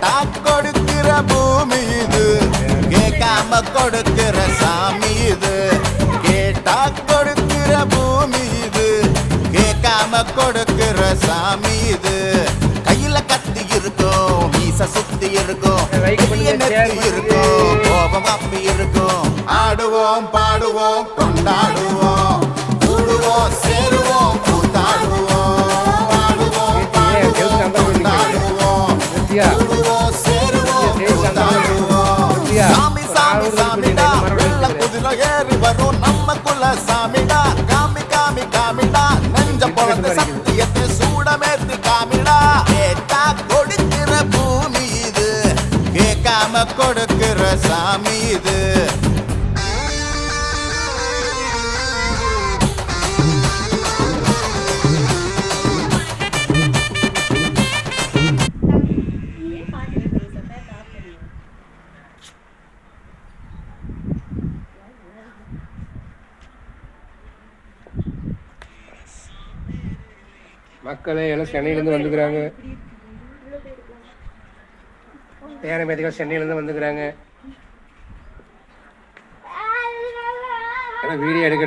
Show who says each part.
Speaker 1: கேட்டா கொடுக்கிற பூமி இது, கேட்காம கொடுக்கிற சாமி இது. கேட்டா கொடுக்கிற பூமி இது, கேட்காம கொடுக்கிற சாமி இது. கையில கத்தி இருக்கும், மீச சுத்தி இருக்கும், நெத்தி இருக்கும், கோபம் அப்பி இருக்கும். ஆடுவோம் பாடுவோம் கொண்டாடுவோம், கூடுவோம் சேருவோம் கூத்தாடுவோம். ஆடுவோம் பாடுவோம் கொண்டாடுவோம், கூடுவோம் சேருவோம் கூத்தாடுவோம். சாமி சாமி சாமிடா, வெள்ள குதிரை ஏறி வரும் நம்ம குல சாமிடா. காமி காமி காமிடா, நெஞ்ச பொழந்த சத்தியத்தை சூடமேத்தி காமிடா. கேட்டா கொடுக்கிற பூமி இது, கேட்காம கொடுக்கிற சாமி இது.
Speaker 2: மக்களே எல்லாம் சென்னையிலேருந்து வந்துக்கிறாங்க, பேர பேத்திகள் சென்னையிலேருந்து வந்துக்கிறாங்க. வீடியோ எடுக்க